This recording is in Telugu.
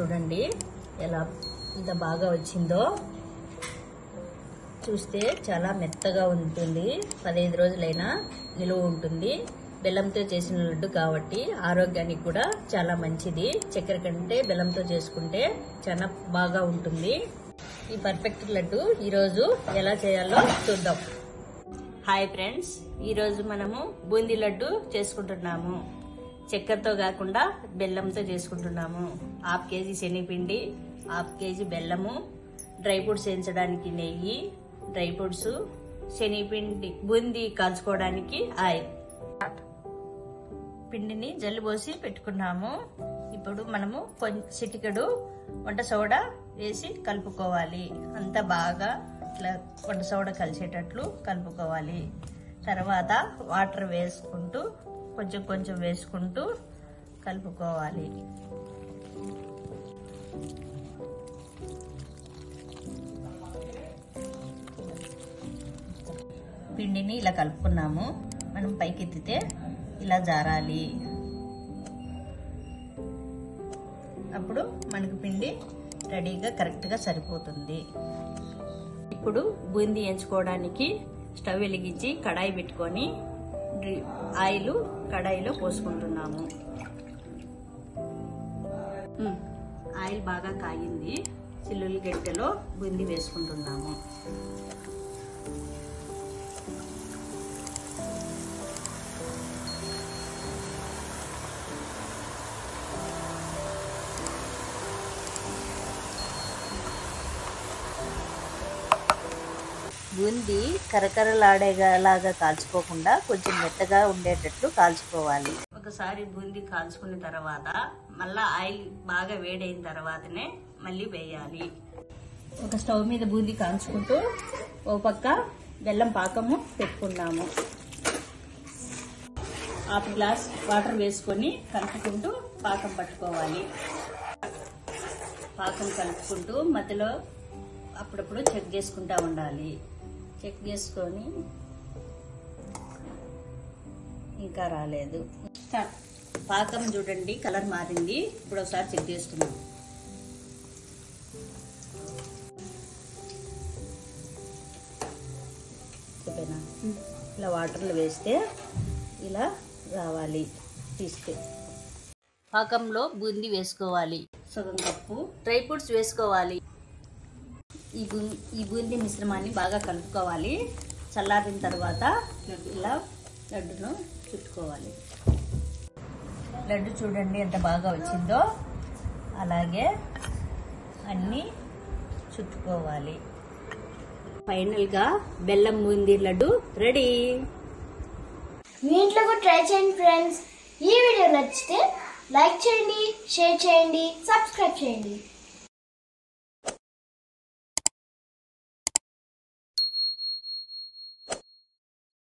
చూడండి ఎలా ఇంత బాగా వచ్చిందో. చూస్తే చాలా మెత్తగా ఉంటుంది, 15 రోజులైనా నిలువ ఉంటుంది. బెల్లంతో చేసిన లడ్డు కాబట్టి ఆరోగ్యానికి కూడా చాలా మంచిది. చక్కెర కంటే బెల్లంతో చేసుకుంటే చాలా బాగా ఉంటుంది. ఈ పర్ఫెక్ట్ లడ్డు ఈరోజు ఎలా చేయాలో చూద్దాం. హాయ్ ఫ్రెండ్స్, ఈరోజు మనము బూందీ లడ్డు చేసుకుంటున్నాము. చక్కెరతో కాకుండా బెల్లంతో చేసుకుంటున్నాము. 1/2 కేజీ శనగపిండి, 1/2 కేజీ బెల్లము, డ్రై ఫ్రూట్స్ వేయించడానికి నెయ్యి, డ్రై ఫ్రూట్స్, శనగపిండి, బూందీ కాల్చుకోవడానికి ఆయిల్. పిండిని జల్లిపోసి పెట్టుకున్నాము. ఇప్పుడు మనము చిటికెడు వంట సోడా వేసి కలుపుకోవాలి. అంతా బాగా ఇట్లా వంట సోడా కలిసేటట్లు కలుపుకోవాలి. తర్వాత వాటర్ వేసుకుంటూ కొంచెం కొంచెం వేసుకుంటూ కలుపుకోవాలి. పిండిని ఇలా కలుపుకున్నాము. మనం పైకెత్తితే ఇలా జారాలి. అప్పుడు మనకు పిండి రెడీగా కరెక్ట్గా సరిపోతుంది. ఇప్పుడు బూందీ ఎంచుకోవడానికి స్టవ్ వెలిగించి కడాయి పెట్టుకొని ఆయిల్ కడాయిలో పోసుకుంటున్నాము. ఆయిల్ బాగా కాగింది. చిల్లులు గెట్టెలో బూందీ వేసుకుంటున్నాము. బూందీ కరకరలాడేలాగా కాల్చుకోకుండా కొంచెం మెత్తగా ఉండేటట్లు కాల్చుకోవాలి. ఒకసారి బూందీ కాల్చుకున్న తర్వాత మళ్ళా ఆయిల్ బాగా వేడైన తర్వాతనే మళ్ళీ వేయాలి. ఒక స్టవ్ మీద బూందీ కాల్చుకుంటూ ఓ పక్క బెల్లం పాకము పెట్టుకున్నాము. 1/2 గ్లాస్ వాటర్ వేసుకొని కలుపుకుంటూ పాకం పట్టుకోవాలి. పాకం కలుపుకుంటూ మధ్యలో అప్పుడప్పుడు చెక్ చేసుకుంటా ఉండాలి. చెక్ చేసుకొని ఇంకా రాలేదు. పాకం చూడండి, కలర్ మారింది. ఇప్పుడు ఒకసారి చెక్ చేసుకున్నాం. చెప్పేనా? ఇలా వాటర్లో వేస్తే ఇలా రావాలి. తీస్తే పాకంలో బూందీ వేసుకోవాలి. సగం కప్పు డ్రై ఫ్రూట్స్ వేసుకోవాలి. ఈ బూందీ మిశ్రమాన్ని బాగా కలుపుకోవాలి. చల్లారిన తర్వాత ఇలా లడ్డును చుట్టుకోవాలి. లడ్డు చూడండి ఎంత బాగా వచ్చిందో. అలాగే అన్నీ చుట్టుకోవాలి. ఫైనల్గా బెల్లం బూందీ లడ్డు రెడీ. మీ ఇంట్లో కూడా ట్రై చేయండి ఫ్రెండ్స్. ఈ వీడియో నచ్చితే లైక్ చేయండి, షేర్ చేయండి, సబ్స్క్రైబ్ చేయండి.